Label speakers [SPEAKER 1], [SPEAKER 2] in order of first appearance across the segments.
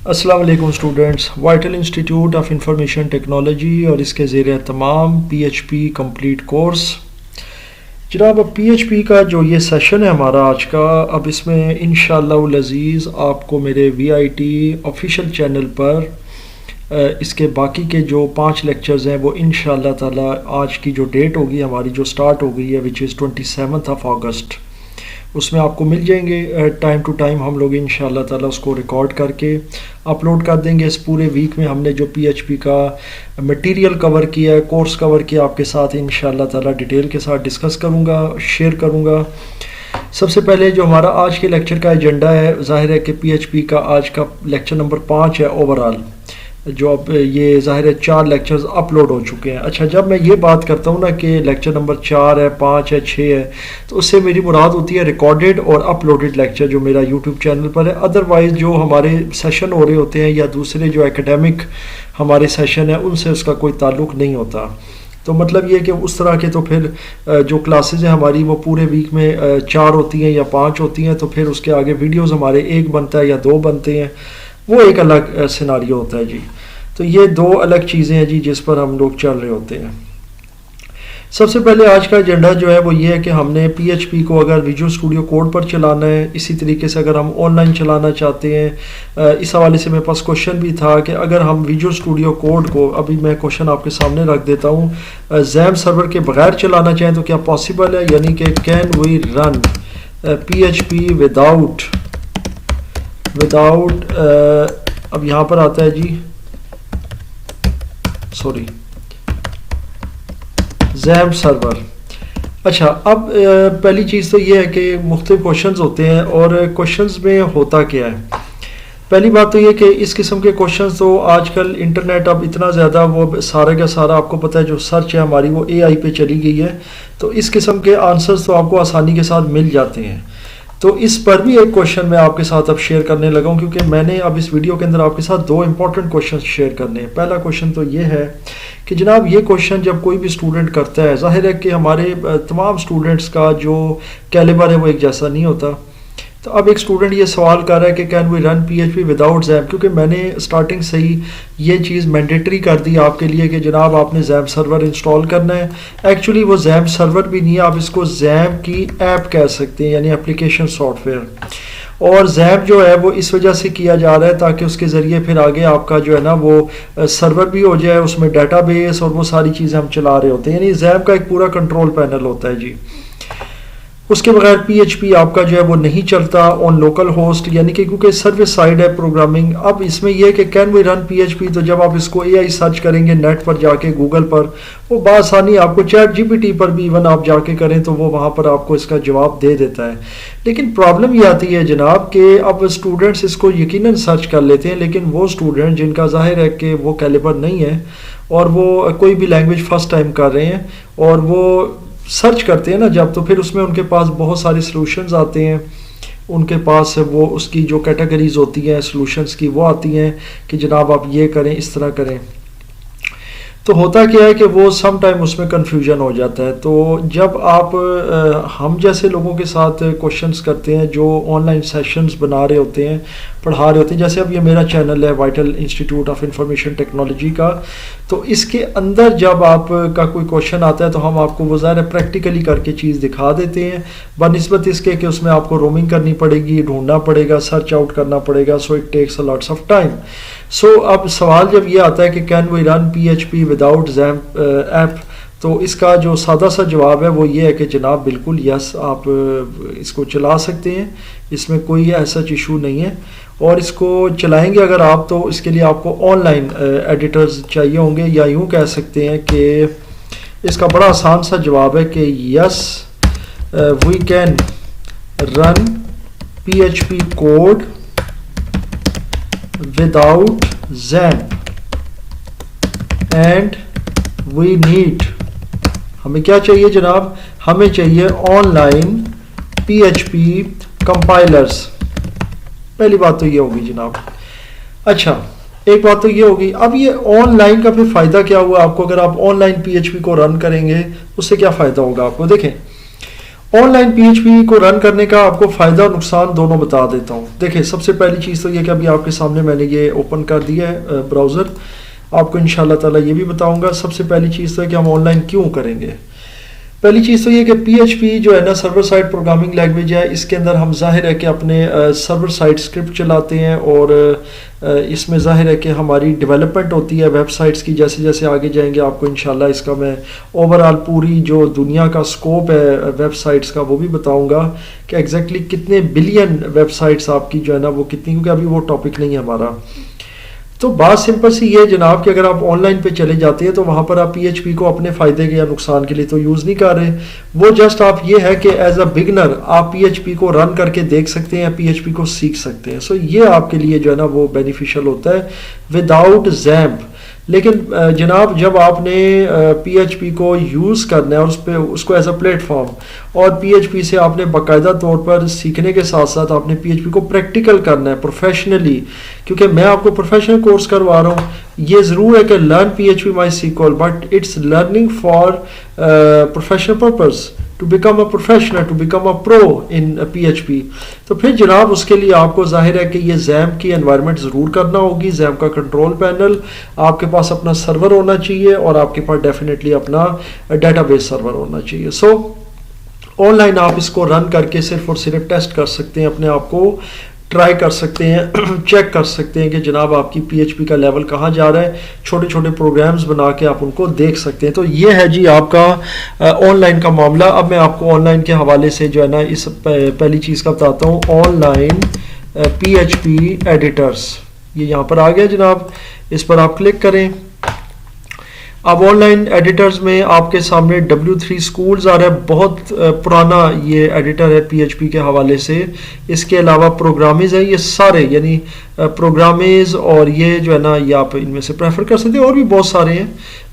[SPEAKER 1] السلام علیکم students, vital institute of information technology اور اس کے زیر اہتمام P H P complete course. جناب اب پی ایچ پی کا جو یہ سیشن ہے ہمارا آج کا، اب اس میں انشاءاللہ العزیز آپ کو میرے وی آئی ٹی آفیشیل چینل پر اس کے باقی کے جو 5 لیکچرز ہیں وہ انشاءاللہ تعالی آج کی جو ڈیٹ ہوگی ہماری جو سٹارٹ ہو گئی ہے وچ از 27 اگست، اس میں آپ کو مل جائیں گے. ٹائم ٹو ٹائم ہم لوگ انشاءاللہ تعالی اس کو ریکارڈ کر کے اپلوڈ کر دیں گے. اس پورے ویک میں ہم نے جو پی ایچ پی کا مٹیریل کور کیا ہے، کورس کور کیا، آپ کے ساتھ انشاءاللہ تعالی ڈیٹیل کے ساتھ ڈسکس کروں گا، شیئر کروں گا. سب سے پہلے جو ہمارا آج کے لیکچر کا ایجنڈا ہے، ظاہر ہے کہ پی ایچ پی کا آج کا لیکچر نمبر 5 ہے اوورال، جو اب یہ ظاہر ہے 4 لیکچرز اپلوڈ ہو چکے ہیں. اچھا، جب میں یہ بات کرتا ہوں نا کہ لیکچر نمبر 4 ہے، 5 ہے، 6 ہے، تو اس سے میری مراد ہوتی ہے ریکارڈڈ اور اپلوڈڈ لیکچر جو میرا یوٹیوب چینل پر ہے. ادروائز جو ہمارے سیشن ہو رہے ہوتے ہیں یا دوسرے جو اکیڈیمک ہمارے سیشن ہیں ان سے اس کا کوئی تعلق نہیں ہوتا. تو مطلب یہ کہ اس طرح کے تو پھر جو کلاسز ہیں ہماری وہ پورے ویک میں 4 ہوتی ہیں یا 5 ہوتی ہیں، تو پھر اس کے آگے ویڈیوز ہمارے 1 بنتا ہے یا 2 بنتے ہیں، وہ ایک الگ سیناریو ہوتا ہے جی. تو یہ 2 الگ چیزیں ہیں جی جس پر ہم لوگ چل رہے ہوتے ہیں. سب سے پہلے آج کا ایجنڈا جو ہے وہ یہ ہے کہ ہم نے پی ایچ پی کو اگر ویژول اسٹوڈیو کوڈ پر چلانا ہے، اسی طریقے سے اگر ہم آن لائن چلانا چاہتے ہیں، اس حوالے سے میرے پاس کوشچن بھی تھا کہ اگر ہم ویژول اسٹوڈیو کوڈ کو، ابھی میں کوشچن آپ کے سامنے رکھ دیتا ہوں، زیم سرور کے بغیر چلانا چاہیں تو کیا پاسبل ہے، یعنی کہ can we run P H P without اب یہاں پر آتا ہے جی زیم سرور. اچھا، اب پہلی چیز تو یہ ہے کہ مختلف کوشچنز ہوتے ہیں، اور کوشچنز میں ہوتا کیا ہے. پہلی بات تو یہ کہ اس قسم کے کوشچنز تو آج کل انٹرنیٹ اب اتنا زیادہ، وہ سارے کا سارا آپ کو پتہ ہے جو سرچ ہے ہماری وہ اے آئی پہ چلی گئی ہے، تو اس قسم کے آنسرز تو آپ کو آسانی کے ساتھ مل جاتے ہیں. تو اس پر بھی ایک کوشچن میں آپ کے ساتھ اب شیئر کرنے لگا ہوں، کیونکہ میں نے اب اس ویڈیو کے اندر آپ کے ساتھ 2 امپورٹنٹ کوشچن شیئر کرنے ہیں. پہلا کوشچن تو یہ ہے کہ جناب یہ کوشچن جب کوئی بھی اسٹوڈنٹ کرتا ہے، ظاہر ہے کہ ہمارے تمام اسٹوڈنٹس کا جو کیلیبر ہے وہ ایک جیسا نہیں ہوتا. تو اب ایک اسٹوڈنٹ یہ سوال کر رہا ہے کہ can we run P H P without XAMPP, کیونکہ میں نے اسٹارٹنگ سے ہی یہ چیز مینڈیٹری کر دی آپ کے لیے کہ جناب آپ نے زیم سرور انسٹال کرنا ہے. ایکچولی وہ زیم سرور بھی نہیں ہے، آپ اس کو زیم کی ایپ کہہ سکتے ہیں، یعنی اپلیکیشن سافٹ ویئر. اور زیم جو ہے وہ اس وجہ سے کیا جا رہا ہے تاکہ اس کے ذریعے پھر آگے آپ کا جو ہے نا وہ سرور بھی ہو جائے، اس میں ڈیٹا بیس اور وہ ساری چیزیں ہم چلا رہے ہوتے ہیں، یعنی زیم کا ایک پورا کنٹرول پینل ہوتا ہے جی. اس کے بغیر پی ایچ پی آپ کا جو ہے وہ نہیں چلتا آن لوکل ہوسٹ، یعنی کہ کیونکہ سروس سائڈ ہے پروگرامنگ. اب اس میں یہ کہ can we run P H P, تو جب آپ اس کو اے آئی سرچ کریں گے نیٹ پر جا کے گوگل پر، وہ بآسانی آپ کو چیٹ جی پی ٹی پر بھی ایون آپ جا کے کریں تو وہ وہاں پر آپ کو اس کا جواب دے دیتا ہے. لیکن پرابلم یہ آتی ہے جناب کہ اب اسٹوڈنٹس اس کو یقیناً سرچ کر لیتے ہیں، لیکن وہ اسٹوڈنٹ جن کا ظاہر ہے کہ وہ کیلیبر نہیں ہے اور وہ کوئی بھی لینگویج فرسٹ ٹائم کر رہے ہیں اور وہ سرچ کرتے ہیں نا جب، تو پھر اس میں ان کے پاس بہت سارے سلوشنز آتے ہیں، ان کے پاس وہ اس کی جو کیٹیگریز ہوتی ہیں سلوشنز کی وہ آتی ہیں کہ جناب آپ یہ کریں، اس طرح کریں. تو ہوتا کیا ہے کہ وہ سم ٹائم اس میں کنفیوژن ہو جاتا ہے. تو جب آپ ہم جیسے لوگوں کے ساتھ کوشچنس کرتے ہیں جو آن لائن سیشنز بنا رہے ہوتے ہیں، پڑھا رہے ہوتے ہیں، جیسے اب یہ میرا چینل ہے vital institute of information technology کا، تو اس کے اندر جب آپ کا کوئی کوشچن آتا ہے تو ہم آپ کو وہ ظاہر پریکٹیکلی کر کے چیز دکھا دیتے ہیں، بنسبت اس کے کہ اس میں آپ کو رومنگ کرنی پڑے گی، ڈھونڈنا پڑے گا، سرچ آؤٹ کرنا پڑے گا. So it takes a lots of time. So اب سوال جب یہ آتا ہے کہ can we run P H P without XAMPP app, تو اس کا جو سادہ سا جواب ہے وہ یہ ہے کہ جناب بالکل یس، آپ اس کو چلا سکتے ہیں، اس میں کوئی ایسا ایشو نہیں ہے. اور اس کو چلائیں گے اگر آپ تو اس کے لیے آپ کو آن لائن ایڈیٹرز چاہیے ہوں گے، یا یوں کہہ سکتے ہیں کہ اس کا بڑا آسان سا جواب ہے کہ yes we can run P H P code without XAMPP and we need، ہمیں کیا چاہیے جناب، ہمیں چاہیے online P H P compilers. پہلی بات تو یہ ہوگی جناب. اچھا، ایک بات تو یہ ہوگی. اب یہ آن لائن کا پھر فائدہ کیا ہوا آپ کو، اگر آپ آن لائن پی ایچ پی کو رن کریں گے اس سے کیا فائدہ ہوگا آپ کو. دیکھیں آن لائن پی ایچ پی کو رن کرنے کا آپ کو فائدہ اور نقصان دونوں بتا دیتا ہوں. دیکھیں سب سے پہلی چیز تو یہ کہ ابھی آپ کے سامنے میں نے یہ اوپن کر دیا ہے براؤزر. آپ کو انشاءاللہ تعالیٰ یہ بھی بتاؤں گا. سب سے پہلی چیز تو ہے کہ ہم آن لائن کیوں کریں گے. پہلی چیز تو یہ کہ پی ایچ پی جو ہے نا سرور سائڈ پروگرامنگ لینگویج ہے. اس کے اندر ہم ظاہر ہے کہ اپنے سرور سائڈ اسکرپٹ چلاتے ہیں اور اس میں ظاہر ہے کہ ہماری ڈیولپمنٹ ہوتی ہے ویب سائٹس کی. جیسے جیسے آگے جائیں گے آپ کو انشاءاللہ اس کا میں اوور آل پوری جو دنیا کا سکوپ ہے ویب سائٹس کا وہ بھی بتاؤں گا کہ ایگزیکٹلی کتنے بلین ویب سائٹس آپ کی جو ہے نا وہ کتنی, کیونکہ ابھی وہ ٹاپک نہیں ہے ہمارا. تو بات سمپل سی یہ جناب کہ اگر آپ آن لائن پہ چلے جاتے ہیں تو وہاں پر آپ پی ایچ پی کو اپنے فائدے کے یا نقصان کے لیے تو یوز نہیں کر رہے. وہ جسٹ آپ یہ ہے کہ ایز اے بگنر آپ پی ایچ پی کو رن کر کے دیکھ سکتے ہیں, پی ایچ پی کو سیکھ سکتے ہیں. سو یہ آپ کے لیے جو ہے نا وہ بینیفیشل ہوتا ہے وداؤٹ زیمپ. لیکن جناب جب آپ نے پی ایچ پی کو یوز کرنا ہے اور اس کو ایز اے پلیٹ فارم اور پی ایچ پی سے آپ نے باقاعدہ طور پر سیکھنے کے ساتھ ساتھ آپ نے پی ایچ پی کو پریکٹیکل کرنا ہے پروفیشنلی, کیونکہ میں آپ کو پروفیشنل کورس کروا رہا ہوں. یہ ضرور ہے کہ learn P H P MySQL but it's learning for professional purpose to become a professional, to become a pro in P H P. تو پھر جناب اس کے لیے آپ کو ظاہر ہے کہ یہ زیمپ کی انوائرمنٹ ضرور کرنا ہوگی. زیمپ کا کنٹرول پینل, آپ کے پاس اپنا سرور ہونا چاہیے اور آپ کے پاس ڈیفینیٹلی اپنا ڈیٹا بیس سرور ہونا چاہیے. سو آن لائن آپ اس کو رن کر کے صرف اور صرف ٹیسٹ کر سکتے ہیں, اپنے آپ کو ٹرائی کر سکتے ہیں, چیک کر سکتے ہیں کہ جناب آپ کی پی ایچ پی کا لیول کہاں جا رہا ہے. چھوٹے چھوٹے پروگرامز بنا کے آپ ان کو دیکھ سکتے ہیں. تو یہ ہے جی آپ کا آن لائن کا معاملہ. اب میں آپ کو آن لائن کے حوالے سے جو ہے نا اس پہلی چیز کا بتاتا ہوں. Online P H P editors, یہ یہاں پر آ گیا جناب, اس پر آپ کلک کریں. اب آن لائن ایڈیٹرز میں آپ کے سامنے W3 Schools آ رہا ہے. بہت پرانا یہ ایڈیٹر ہے پی ایچ پی کے حوالے سے. اس کے علاوہ پروگرامز ہیں یہ سارے, یعنی پروگرامز اور یہ جو ہے نا یہ آپ ان میں سے پریفر کر سکتے ہیں. اور بھی بہت سارے ہیں.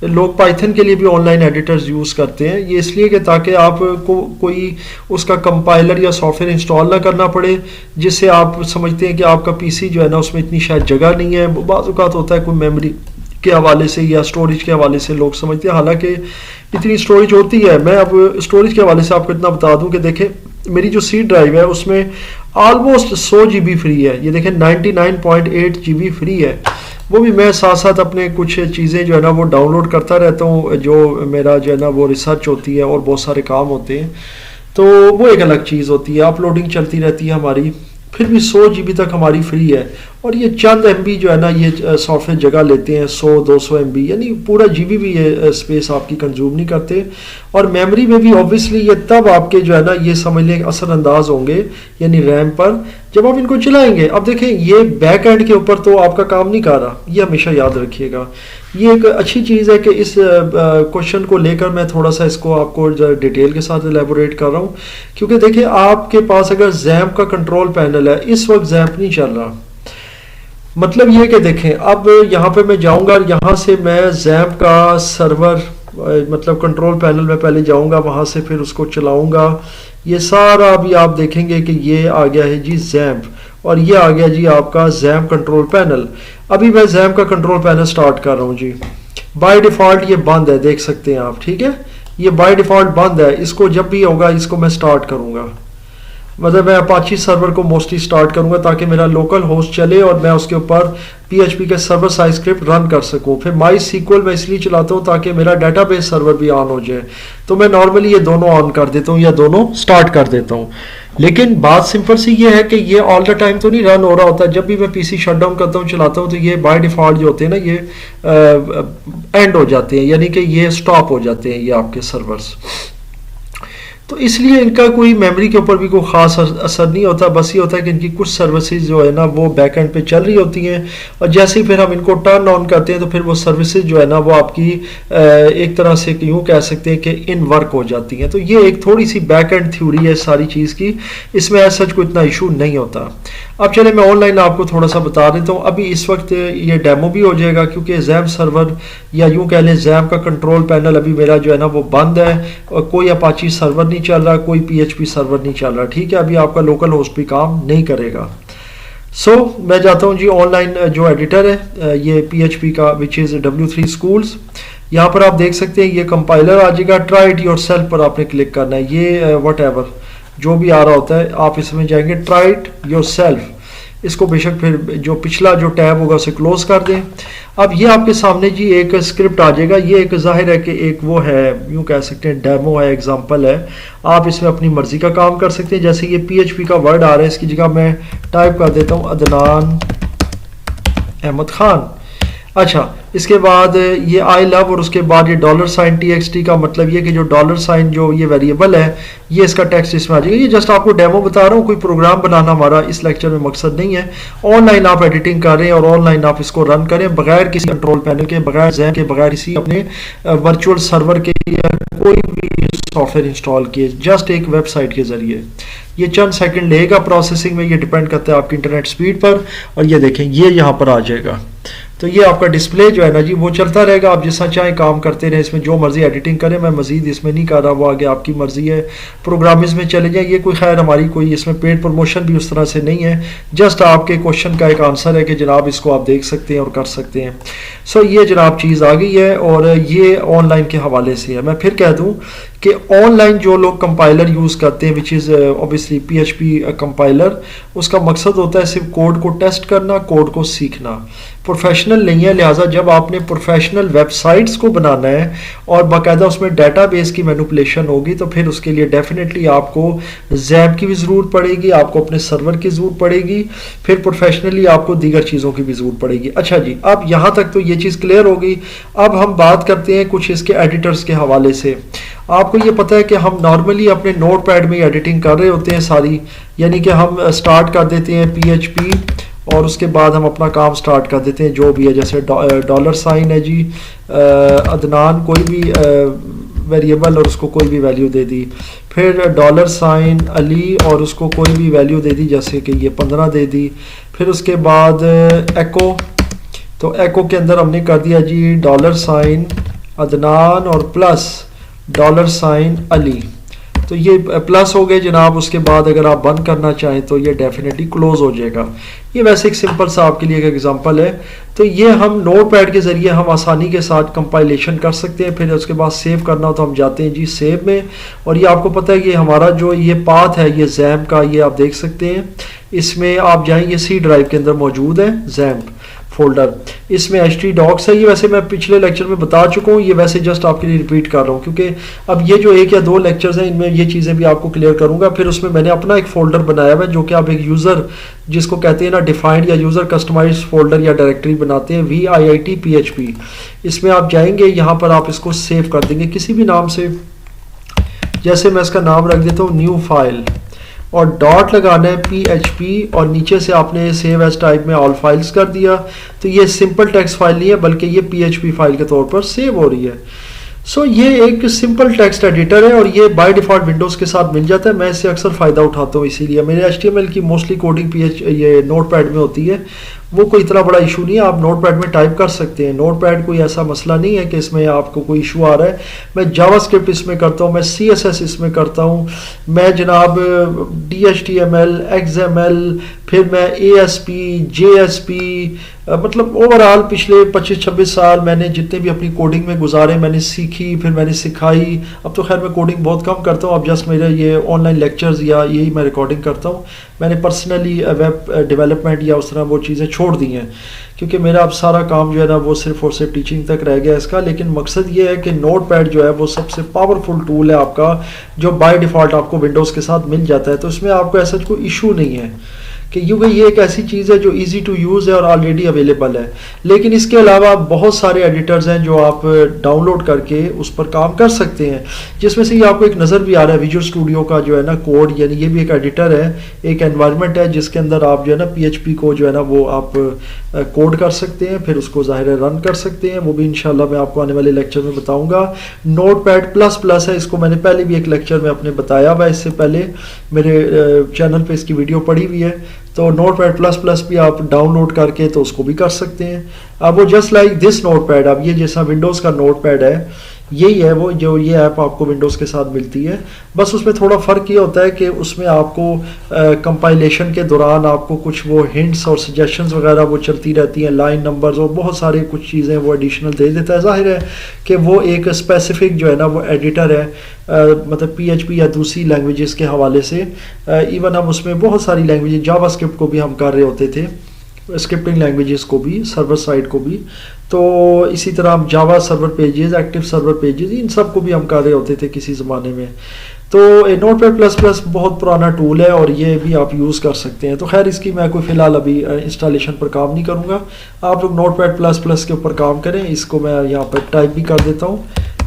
[SPEAKER 1] لوگ پائتھن کے لیے بھی آن لائن ایڈیٹرز یوز کرتے ہیں. یہ اس لیے کہ تاکہ آپ کو کوئی اس کا کمپائلر یا سافٹ ویئر انسٹال نہ کرنا پڑے, جس سے آپ سمجھتے ہیں کہ آپ کا پی سی جو ہے نا اس میں اتنی شاید جگہ نہیں ہے. بعض اوقات ہوتا ہے کوئی میموری کے حوالے سے یا اسٹوریج کے حوالے سے لوگ سمجھتے ہیں, حالانکہ اتنی اسٹوریج ہوتی ہے. میں اب اسٹوریج کے حوالے سے آپ کو اتنا بتا دوں کہ دیکھیں میری جو سی ڈرائیو ہے اس میں آلموسٹ 100 GB فری ہے. یہ دیکھیں 99.8 GB فری ہے. وہ بھی میں ساتھ ساتھ اپنے کچھ چیزیں جو ہے نا وہ ڈاؤن لوڈ کرتا رہتا ہوں, جو میرا جو ہے نا وہ ریسرچ ہوتی ہے اور بہت سارے کام ہوتے ہیں. تو وہ ایک الگ چیز ہوتی ہے. اپلوڈنگ چلتی رہتی ہے ہماری. پھر بھی 100 GB تک ہماری فری ہے. اور یہ چند MB جو ہے نا یہ سافٹ ویئر جگہ لیتے ہیں, 100-200 MB, یعنی پورا GB بھی یہ اسپیس آپ کی کنزیوم نہیں کرتے. اور میموری میں بھی اوبویسلی یہ تب آپ کے جو ہے نا یہ سمجھ لیں اثر انداز ہوں گے, یعنی ریم پر, جب آپ ان کو چلائیں گے. اب دیکھیں یہ بیک اینڈ کے اوپر تو آپ کا کام نہیں کر رہا, یہ ہمیشہ یاد رکھیے گا. یہ ایک اچھی چیز ہے کہ اس کوشچن کو لے کر میں تھوڑا سا اس کو آپ کو ڈیٹیل کے ساتھ الیبوریٹ کر رہا ہوں, کیونکہ دیکھیں آپ کے پاس اگر زیمپ کا کنٹرول پینل ہے, اس وقت زیمپ نہیں چل رہا. مطلب یہ کہ دیکھیں اب یہاں پہ میں جاؤں گا, یہاں سے میں زیمپ کا سرور مطلب کنٹرول پینل میں پہلے جاؤں گا, وہاں سے پھر اس کو چلاؤں گا. یہ سارا ابھی آپ دیکھیں گے کہ یہ آ گیا ہے جی زیمپ, اور یہ آ گیا جی آپ کا زیمپ کنٹرول پینل. ابھی میں زیمپ کا کنٹرول پینل سٹارٹ کر رہا ہوں جی. بائی ڈیفالٹ یہ بند ہے, دیکھ سکتے ہیں آپ, ٹھیک ہے, یہ بائی ڈیفالٹ بند ہے. اس کو جب بھی ہوگا اس کو میں سٹارٹ کروں گا, مطلب میں اپاچی سرور کو موسٹلی سٹارٹ کروں گا تاکہ میرا لوکل ہوسٹ چلے اور میں اس کے اوپر پی ایچ پی کے سرور سائز اسکرپٹ رن کر سکوں. پھر مائی سیکول میں اس لیے چلاتا ہوں تاکہ میرا ڈیٹا بیس سرور بھی آن ہو جائے. تو میں نارملی یہ دونوں آن کر دیتا ہوں یا دونوں سٹارٹ کر دیتا ہوں. لیکن بات سمپل سی یہ ہے کہ یہ آل دا ٹائم تو نہیں رن ہو رہا ہوتا. جب بھی میں پی سی شٹ ڈاؤن کرتا ہوں چلاتا ہوں تو یہ بائی ڈیفالٹ جو ہوتے ہیں نا یہ اینڈ ہو جاتے ہیں, یعنی کہ یہ سٹاپ ہو جاتے ہیں یہ آپ کے سرورز. تو اس لیے ان کا کوئی میموری کے اوپر بھی کوئی خاص اثر نہیں ہوتا. بس یہ ہوتا ہے کہ ان کی کچھ سروسز جو ہے نا وہ بیک اینڈ پہ چل رہی ہوتی ہیں, اور جیسے ہی پھر ہم ان کو ٹرن آن کرتے ہیں تو پھر وہ سروسز جو ہے نا وہ آپ کی ایک طرح سے یوں کہہ سکتے ہیں کہ ان ورک ہو جاتی ہیں. تو یہ ایک تھوڑی سی بیک اینڈ تھیوری ہے ساری چیز کی, اس میں ایسا کوئی اتنا ایشو نہیں ہوتا. اب چلے میں آن لائن آپ کو تھوڑا سا بتا دیتا ہوں. ابھی اس وقت یہ ڈیمو بھی ہو جائے گا کیونکہ زیمپ سرور یا یوں کہہ لیں زیمپ کا کنٹرول پینل ابھی میرا جو ہے نا وہ بند ہے, اور کوئی اپاچی سرور نہیں چل رہا, کوئی پی ایچ پی سرور نہیں چل رہا, ٹھیک ہے. ابھی آپ کا لوکل ہوسٹ بھی کام نہیں کرے گا. سو میں جاتا ہوں جی آن لائن جو ایڈیٹر ہے یہ پی ایچ پی کا وچ از W3 Schools. یہاں پر آپ دیکھ سکتے ہیں یہ کمپائلر آ جائے گا. ٹرائی اٹ یور سیلف پر آپ نے کلک کرنا ہے. یہ وٹ ایور جو بھی آ رہا ہوتا ہے آپ اس میں جائیں گے ٹرائی اٹ یور سیلف. اس کو بے شک پھر جو پچھلا جو ٹیب ہوگا اسے کلوز کر دیں. اب یہ آپ کے سامنے جی ایک اسکرپٹ آ جائے گا. یہ ایک ظاہر ہے کہ ایک وہ ہے, یوں کہہ سکتے ہیں ڈیمو ہے, ایگزامپل ہے. آپ اس میں اپنی مرضی کا کام کر سکتے ہیں. جیسے یہ PHP کا ورڈ آ رہا ہے, اس کی جگہ میں ٹائپ کر دیتا ہوں عدنان احمد خان. اچھا, اس کے بعد یہ آئی لو اور اس کے بعد یہ $TXT کا مطلب یہ کہ جو ڈالر سائن جو یہ ویریبل ہے یہ اس کا ٹیکسٹ اس میں آ جائے گا. یہ جسٹ آپ کو ڈیمو بتا رہا ہوں, کوئی پروگرام بنانا ہمارا اس لیکچر میں مقصد نہیں ہے. آن لائن آپ ایڈیٹنگ کر رہے ہیں اور آن لائن آپ اس کو رن کریں بغیر کسی کنٹرول پینل کے, بغیر زین کے, بغیر کسی اپنے ورچوئل سرور کے یا کوئی بھی سافٹ ویئر انسٹال کیے, جسٹ ایک ویب سائٹ کے ذریعے. یہ چند سیکنڈ لے گا پروسیسنگ میں, یہ ڈیپینڈ کرتا ہے آپ کی انٹرنیٹ سپیڈ پر. اور یہ دیکھیں یہ یہاں پر آ جائے گا. تو یہ آپ کا ڈسپلے جو ہے نا جی وہ چلتا رہے گا. آپ جس طرح چاہیں کام کرتے رہیں, اس میں جو مرضی ایڈیٹنگ کریں. میں مزید اس میں نہیں کر رہا, وہ آگے آپ کی مرضی ہے. پروگرامز میں چلے جائیں. یہ کوئی خیر ہماری کوئی اس میں پیڈ پروموشن بھی اس طرح سے نہیں ہے, جسٹ آپ کے کوشچن کا ایک آنسر ہے کہ جناب اس کو آپ دیکھ سکتے ہیں اور کر سکتے ہیں. سو یہ جناب چیز آ گئی ہے اور یہ آن لائن کے حوالے سے ہے. میں پھر کہہ دوں کہ آن لائن جو لوگ کمپائلر یوز کرتے ہیں وچ از اوبیسلی PHP کمپائلر, اس کا مقصد ہوتا ہے صرف کوڈ کو ٹیسٹ کرنا, کوڈ کو سیکھنا. پروفیشنل نہیں ہے. لہٰذا جب آپ نے پروفیشنل ویب سائٹس کو بنانا ہے اور باقاعدہ اس میں ڈیٹا بیس کی مینوپولیشن ہوگی تو پھر اس کے لیے ڈیفینیٹلی آپ کو زیب کی بھی ضرورت پڑے گی, آپ کو اپنے سرور کی ضرورت پڑے گی, پھر پروفیشنلی آپ کو دیگر چیزوں کی بھی ضرورت پڑے گی. اچھا جی, اب یہاں تک تو یہ چیز کلیئر ہو گئی. اب ہم بات کرتے ہیں کچھ اس کے ایڈیٹرز کے حوالے سے. آپ کو یہ پتہ ہے کہ ہم نارملی اپنے نوٹ پیڈ میں ایڈیٹنگ کر رہے ہوتے ہیں ساری, یعنی کہ ہم سٹارٹ کر دیتے ہیں PHP اور اس کے بعد ہم اپنا کام سٹارٹ کر دیتے ہیں جو بھی ہے. جیسے ڈالر سائن ہے جی, عدنان کوئی بھی ویریبل اور اس کو کوئی بھی ویلیو دے دی. پھر ڈالر سائن علی اور اس کو کوئی بھی ویلیو دے دی, جیسے کہ یہ 15 دے دی. پھر اس کے بعد ایکو, تو ایکو کے اندر ہم نے کر دیا جی ڈالر سائن عدنان اور پلس ڈالر سائن علی. تو یہ پلس ہو گئے جناب. اس کے بعد اگر آپ بند کرنا چاہیں تو یہ ڈیفینیٹلی کلوز ہو جائے گا. یہ ویسے ایک سمپل سا آپ کے لیے ایک ایگزامپل ہے. تو یہ ہم نوٹ پیڈ کے ذریعے ہم آسانی کے ساتھ کمپائلیشن کر سکتے ہیں. پھر اس کے بعد سیو کرنا ہو تو ہم جاتے ہیں جی سیو میں, اور یہ آپ کو پتہ ہے کہ ہمارا جو یہ پاتھ ہے یہ زیمپ کا, یہ آپ دیکھ سکتے ہیں. اس میں آپ جائیں, یہ C ڈرائیو کے اندر موجود ہے زیمپ فولڈر. اس میں htdocs ہے. یہ ویسے میں پچھلے لیکچر میں بتا چکا ہوں, یہ ویسے جسٹ آپ کے لیے ریپیٹ کر رہا ہوں کیونکہ اب یہ جو 1 یا 2 لیکچرز ہیں ان میں یہ چیزیں بھی آپ کو کلیئر کروں گا. پھر اس میں میں نے اپنا ایک فولڈر بنایا ہوا ہے جو کہ آپ ایک یوزر جس کو کہتے ہیں نا ڈیفائنڈ یا یوزر کسٹمائز فولڈر یا ڈائریکٹری بناتے ہیں, VIIT PHP. اس میں آپ جائیں گے, یہاں پر آپ اس کو سیو کر دیں گے کسی بھی نام سے. جیسے میں اس کا نام رکھ دیتا ہوں نیو فائل اور ڈاٹ لگانا ہے PHP اور نیچے سے آپ نے سیو ایز ٹائپ میں آل فائلز کر دیا. تو یہ سمپل ٹیکسٹ فائل نہیں ہے بلکہ یہ PHP فائل کے طور پر سیو ہو رہی ہے. سو یہ ایک سمپل ٹیکسٹ ایڈیٹر ہے اور یہ بائی ڈیفالٹ ونڈوز کے ساتھ مل جاتا ہے. میں اس سے اکثر فائدہ اٹھاتا ہوں, اسی لیے میرے HTML کی موسٹلی کوڈنگ یہ نوٹ پیڈ میں ہوتی ہے. وہ کوئی اتنا بڑا ایشو نہیں ہے, آپ نوٹ پیڈ میں ٹائپ کر سکتے ہیں. نوٹ پیڈ کوئی ایسا مسئلہ نہیں ہے کہ اس میں آپ کو کوئی ایشو آ رہا ہے. میں جاوا اسکرپٹ اس میں کرتا ہوں, میں CSS اس میں کرتا ہوں, میں جناب DHTML XML, پھر میں ASP JSP, مطلب اوورال پچھلے 25-26 سال میں نے جتنے بھی اپنی کوڈنگ میں گزارے میں نے سیکھی, پھر میں نے سکھائی. اب تو خیر میں کوڈنگ بہت کم کرتا ہوں, اب جسٹ میرے یہ آن لائن لیکچرز یا یہی میں ریکارڈنگ کرتا ہوں. میں نے پرسنلی ویب ڈیولپمنٹ یا اس طرح وہ چیزیں چھوڑ دی ہیں کیونکہ میرا اب سارا کام جو ہے نا وہ صرف اور صرف ٹیچنگ تک رہ گیا اس کا. لیکن مقصد یہ ہے کہ نوٹ پیڈ جو ہے وہ سب سے پاورفل ٹول ہے آپ کا, جو بائی ڈیفالٹ آپ کو ونڈوز کے ساتھ مل جاتا ہے. تو اس میں آپ کو ایسا کوئی ایشو نہیں ہے کہ کیونکہ یہ ایک ایسی چیز ہے جو ایزی ٹو یوز ہے اور آلریڈی اویلیبل ہے. لیکن اس کے علاوہ بہت سارے ایڈیٹرز ہیں جو آپ ڈاؤن لوڈ کر کے اس پر کام کر سکتے ہیں, جس میں سے یہ آپ کو ایک نظر بھی آ رہا ہے ویژول اسٹوڈیو کا جو ہے نا کوڈ, یعنی یہ بھی ایک ایڈیٹر ہے, ایک انوائرمنٹ ہے جس کے اندر آپ جو ہے نا PHP کو جو ہے نا وہ آپ کوڈ کر سکتے ہیں, پھر اس کو ظاہر ہے رن کر سکتے ہیں. وہ بھی انشاءاللہ میں آپ کو آنے والے لیکچر میں بتاؤں گا. نوٹ پیڈ پلس پلس ہے, اس کو میں نے پہلے بھی ایک لیکچر میں اپنے بتایا ہوا ہے, اس سے پہلے میرے چینل پہ اس کی ویڈیو پڑی ہوئی ہے. تو نوٹ پیڈ پلس پلس بھی آپ ڈاؤن لوڈ کر کے تو اس کو بھی کر سکتے ہیں. اب وہ just like this notepad, اب یہ جیسا ونڈوز کا نوٹ پیڈ ہے یہی ہے وہ جو یہ ایپ آپ کو ونڈوز کے ساتھ ملتی ہے. بس اس میں تھوڑا فرق یہ ہوتا ہے کہ اس میں آپ کو کمپائلیشن کے دوران آپ کو کچھ وہ ہنٹس اور سجیشنز وغیرہ وہ چلتی رہتی ہیں, لائن نمبرز اور بہت سارے کچھ چیزیں وہ ایڈیشنل دے دیتا ہے. ظاہر ہے کہ وہ ایک اسپیسیفک جو ہے نا وہ ایڈیٹر ہے, مطلب پی ایچ پی یا دوسری لینگویجز کے حوالے سے. ایون ہم اس میں بہت ساری لینگویجز, جاوا اسکرپٹ کو بھی ہم کر رہے ہوتے تھے, اسکرپٹنگ لینگویجز کو بھی, سرور سائڈ کو بھی. تو اسی طرح ہم Java server pages, active server pages, ان سب کو بھی ہم کر رہے ہوتے تھے کسی زمانے میں. تو نوٹ پیڈ پلس پلس بہت پرانا ٹول ہے اور یہ بھی آپ یوز کر سکتے ہیں. تو خیر اس کی میں کوئی فی الحال ابھی انسٹالیشن پر کام نہیں کروں گا. آپ لوگ نوٹ پیڈ پلس پلس کے اوپر کام کریں. اس کو میں یہاں پر ٹائپ بھی کر دیتا ہوں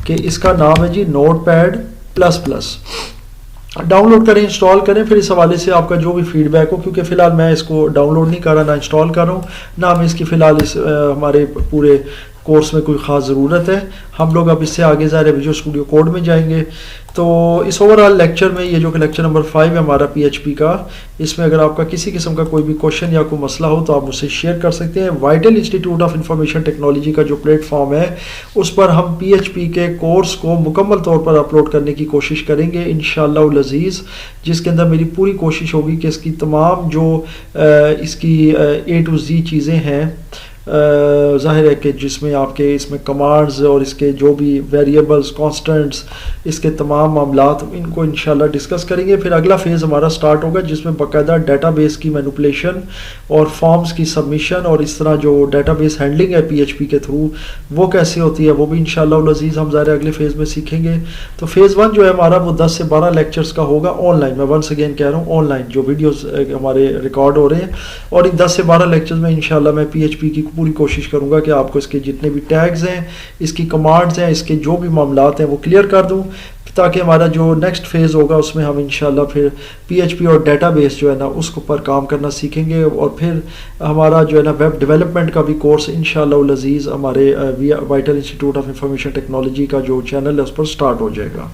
[SPEAKER 1] کہ اس کا نام ہے جی notepad plus plus. Download کریں, انسٹال کریں, پھر اس حوالے سے آپ کا جو بھی فیڈ بیک ہو, کیونکہ فی الحال میں اس کو ڈاؤن لوڈ نہیں کر رہا, نہ انسٹال کر رہا ہوں, نہ میں اس کی فی الحال اس ہمارے پورے کورس میں کوئی خاص ضرورت ہے. ہم لوگ اب اس سے آگے ظاہر ہے ویژول اسٹوڈیو کوڈ میں جائیں گے. تو اس اوور آل لیکچر میں, یہ جو کہ لیکچر نمبر 5 ہے ہمارا پی ایچ پی کا, اس میں اگر آپ کا کسی قسم کا کوئی بھی کوشچن یا کوئی مسئلہ ہو تو آپ مجھ سے شیئر کر سکتے ہیں. Vital institute of information technology کا جو پلیٹ فارم ہے اس پر ہم پی ایچ پی کے کورس کو مکمل طور پر اپلوڈ کرنے کی کوشش کریں گے انشاءاللہ العزیز, جس کے اندر میری پوری کوشش ہوگی کہ اس کی تمام جو اس کی اے ٹو زی چیزیں ہیں, ظاہر ہے کہ جس میں آپ کے اس میں کمانڈز اور اس کے جو بھی ویریبلز, کانسٹنٹس, اس کے تمام معاملات, ان کو انشاءاللہ ڈسکس کریں گے. پھر اگلا فیز ہمارا سٹارٹ ہوگا جس میں باقاعدہ ڈیٹا بیس کی مینوپولیشن اور فارمز کی سبمیشن اور اس طرح جو ڈیٹا بیس ہینڈلنگ ہے پی ایچ پی کے تھرو وہ کیسے ہوتی ہے, وہ بھی انشاءاللہ العزیز ہم ظاہر اگلے فیز میں سیکھیں گے. تو فیز 1 جو ہے ہمارا وہ 10 سے 12 لیکچرز کا ہوگا آن لائن. میں ونس اگین کہہ رہا ہوں آن لائن جو ویڈیوز ہمارے ریکارڈ ہو رہے ہیں, اور ان 10 سے 12 لیکچرز میں انشاءاللہ میں پی ایچ پی کی پوری کوشش کروں گا کہ آپ کو اس کے جتنے بھی ٹیگز ہیں, اس کی کمانڈز ہیں, اس کے جو بھی معاملات ہیں وہ کلیئر کر دوں, تاکہ ہمارا جو نیکسٹ فیز ہوگا اس میں ہم انشاءاللہ پھر پی ایچ پی اور ڈیٹا بیس جو ہے نا اس پر کام کرنا سیکھیں گے. اور پھر ہمارا جو ہے نا ویب ڈیولپمنٹ کا بھی کورس انشاءاللہ العزیز ہمارے vital institute of information technology کا جو چینل ہے اس پر سٹارٹ ہو جائے گا.